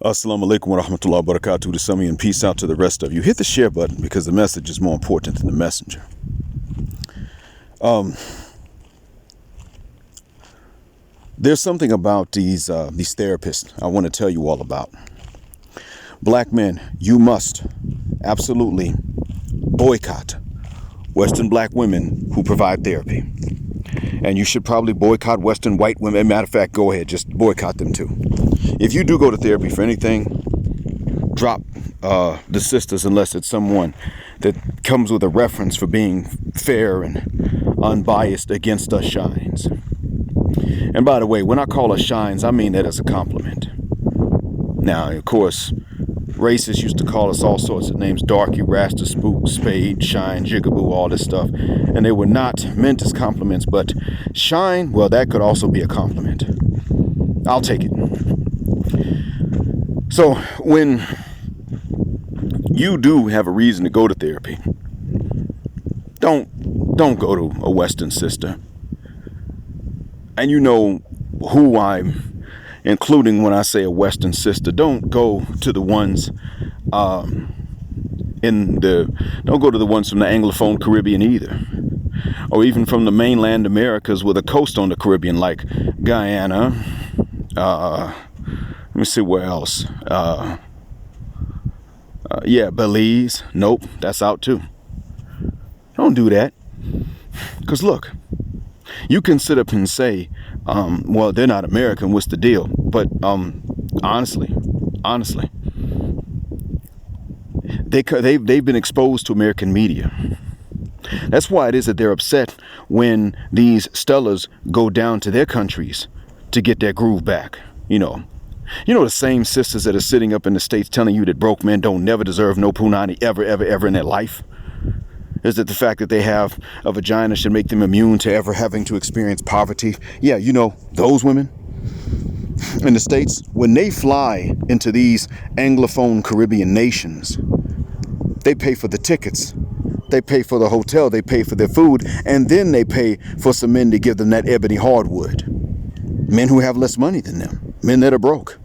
Assalamu alaikum wa rahmatullahi wa barakatuh to some of you, and peace out to the rest of you. Hit the share button because the message is more important than the messenger. There's something about these therapists I want to tell you all about. Black men, you must absolutely boycott Western black women who provide therapy. And you should probably boycott Western white women. Matter of fact, go ahead, just boycott them too. If you do go to therapy for anything, drop the sisters unless it's someone that comes with a reference for being fair and unbiased against us shines. And by the way, when I call us shines, I mean that as a compliment. Now, of course, racists used to call us all sorts of names: darky, rasta, spook, spade, shine, jigaboo, all this stuff. And they were not meant as compliments, but shine, well, that could also be a compliment. I'll take it. So when you do have a reason to go to therapy, don't go to a Western sister. And you know who I'm including when I say a Western sister. Don't go to the ones don't go to the ones from the Anglophone Caribbean either, or even from the mainland Americas with a coast on the Caribbean like Guyana. Let me see where else. Belize. Nope, that's out too. Don't do that. Because look, you can sit up and say, well, they're not American, what's the deal? But honestly, they've been exposed to American media. That's why it is that they're upset when these stellars go down to their countries to get their groove back. You know the same sisters that are sitting up in the States telling you that broke men don't never deserve no punani ever in their life. Is it the fact that they have a vagina should make them immune to ever having to experience poverty? Yeah, those women in the States, when they fly into these Anglophone Caribbean nations, they pay for the tickets, they pay for the hotel, they pay for their food, and then they pay for some men to give them that ebony hardwood. Men who have less money than them, men that are broke.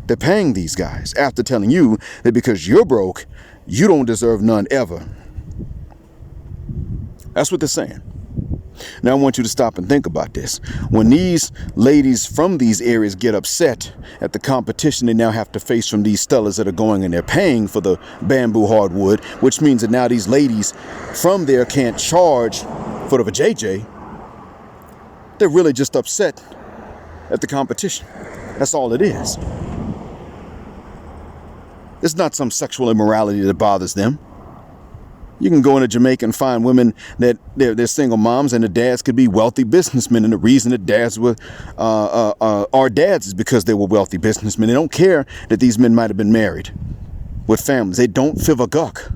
They're paying these guys after telling you that because you're broke, you don't deserve none ever. That's what they're saying. Now I want you to stop and think about this. When these ladies from these areas get upset at the competition they now have to face from these stellars that are going and they're paying for the bamboo hardwood, which means that now these ladies from there can't charge for the JJ. They're really just upset at the competition. That's all it is. It's not some sexual immorality that bothers them. You can go into Jamaica and find women that they're single moms and the dads could be wealthy businessmen. And the reason that dads are dads is because they were wealthy businessmen. They don't care that these men might have been married with families. They don't fiv a guck.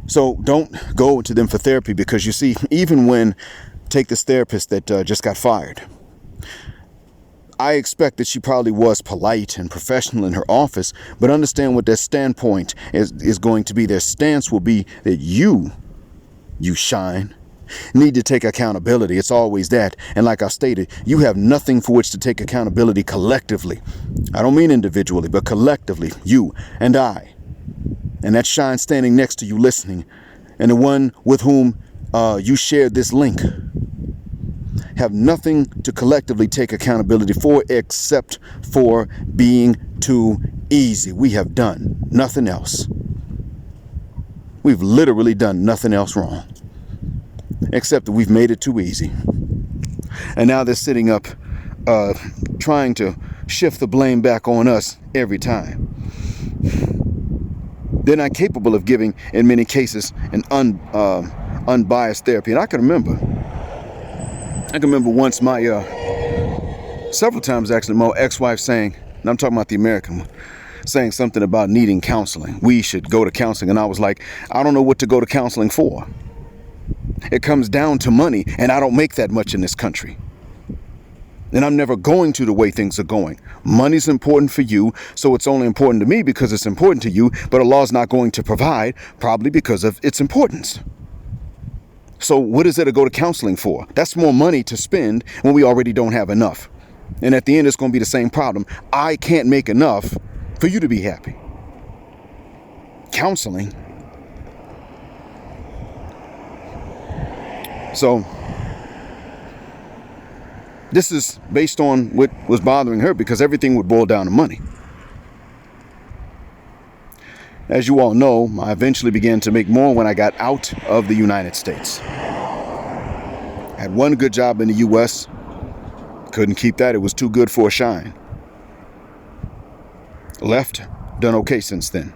So don't go to them for therapy because you see, even when, take this therapist that just got fired. I expect that she probably was polite and professional in her office, but understand what their standpoint is going to be. Their stance will be that you shine, need to take accountability. It's always that. And like I stated, you have nothing for which to take accountability collectively. I don't mean individually, but collectively, you and I. And that shine standing next to you listening, and the one with whom you shared this link, have nothing to collectively take accountability for except for being too easy. We have done nothing else. We've literally done nothing else wrong except that we've made it too easy. And now they're sitting up trying to shift the blame back on us every time. They're not capable of giving, in many cases, an unbiased therapy. And I can remember once several times actually, my ex-wife saying, and I'm talking about the American one, saying something about needing counseling. We should go to counseling. And I was like, I don't know what to go to counseling for. It comes down to money, and I don't make that much in this country. And I'm never going to the way things are going. Money's important for you, so it's only important to me because it's important to you, but Allah's not going to provide, probably because of its importance. So what is there to go to counseling for? That's more money to spend when we already don't have enough. And at the end, it's going to be the same problem. I can't make enough for you to be happy. Counseling. So this is based on what was bothering her, because everything would boil down to money. As you all know, I eventually began to make more when I got out of the United States. I had one good job in the U.S. Couldn't keep that. It was too good for a shine. Left, done okay since then.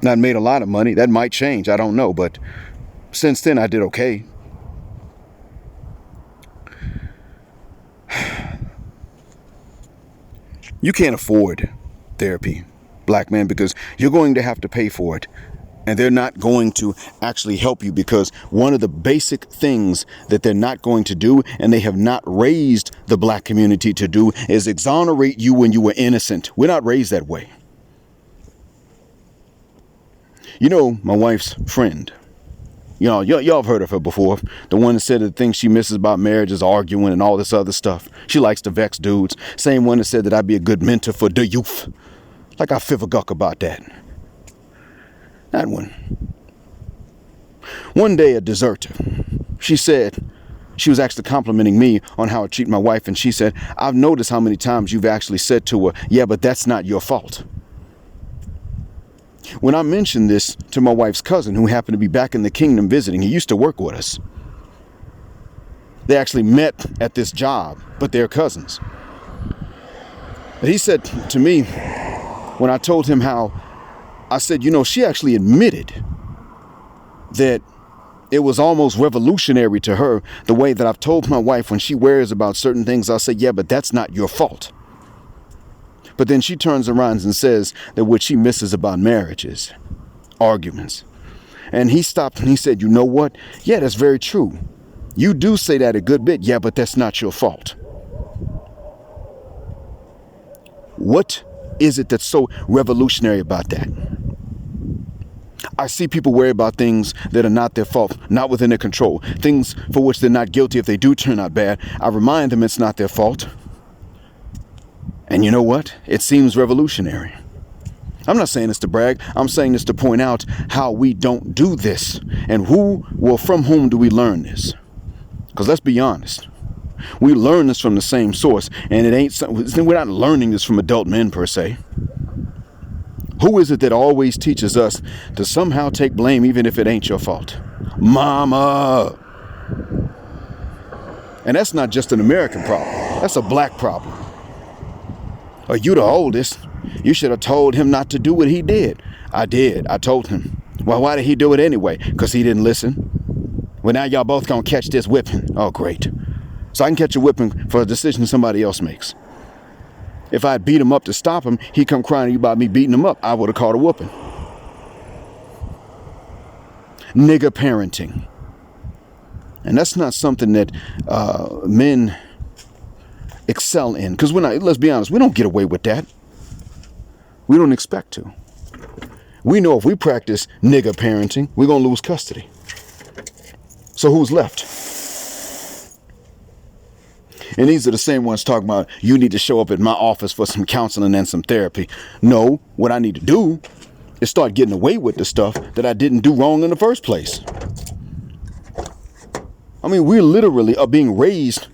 Not made a lot of money. That might change. I don't know. But since then, I did okay. You can't afford therapy, black man, because you're going to have to pay for it. And they're not going to actually help you, because one of the basic things that they're not going to do, and they have not raised the black community to do, is exonerate you when you were innocent. We're not raised that way. You know, my wife's friend, you know, y'all have heard of her before. The one that said the things she misses about marriage is arguing and all this other stuff. She likes to vex dudes. Same one that said that I'd be a good mentor for the youth. Like I feel a guck about that. That one. One day, a deserter, she said, she was actually complimenting me on how I treat my wife. And she said, I've noticed how many times you've actually said to her, yeah, but that's not your fault. When I mentioned this to my wife's cousin, who happened to be back in the kingdom visiting, he used to work with us. They actually met at this job, but they're cousins. But he said to me, when I told him how, I said, you know, she actually admitted that it was almost revolutionary to her, the way that I've told my wife when she worries about certain things, I'll say, yeah, but that's not your fault. But then she turns around and says that what she misses about marriage is arguments. And he stopped and he said, you know what? Yeah, that's very true. You do say that a good bit. Yeah, but that's not your fault. What is it that's so revolutionary about that? I see people worry about things that are not their fault, not within their control, things for which they're not guilty if they do turn out bad. I remind them it's not their fault. And you know what? It seems revolutionary. I'm not saying this to brag. I'm saying this to point out how we don't do this. And from whom do we learn this? Because let's be honest. We learn this from the same source. And we're not learning this from adult men per se. Who is it that always teaches us to somehow take blame even if it ain't your fault? Mama. And that's not just an American problem. That's a black problem. Are you the oldest? You should have told him not to do what he did. I did. I told him. Well, why did he do it anyway? Because he didn't listen. Well, now y'all both gonna catch this whipping. Oh, great. So I can catch a whipping for a decision somebody else makes. If I beat him up to stop him, he'd come crying to you about me beating him up. I would have called a whooping. Nigger parenting. And that's not something that men excel in, because let's be honest, we don't get away with that. We don't expect to. We know if we practice nigger parenting, we're gonna lose custody. So who's left? And these are the same ones talking about you need to show up at my office for some counseling and some therapy. No, what I need to do is start getting away with the stuff that I didn't do wrong in the first place. I mean, we literally are being raised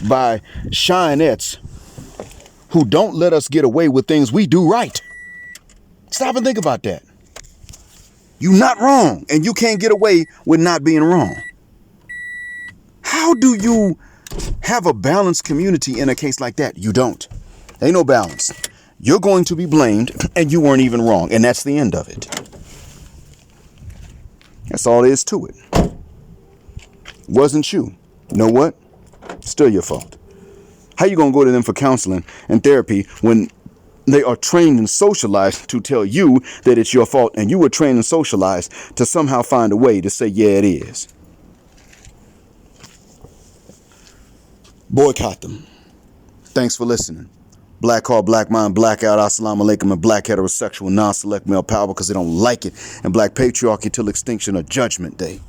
by shinettes who don't let us get away with things we do right. Stop and think about that. You're not wrong, and you can't get away with not being wrong. How do you have a balanced community in a case like that? You don't. Ain't no balance. You're going to be blamed, and you weren't even wrong, and that's the end of it. That's all there is to it. Wasn't you. You know what? Still your fault. How you gonna go to them for counseling and therapy when they are trained and socialized to tell you that it's your fault, and you were trained and socialized to somehow find a way to say, yeah, it is. Boycott them. Thanks for listening. Black heart, black mind, blackout, assalamu alaikum, and black heterosexual non-select male power because they don't like it, and black patriarchy till extinction or judgment day.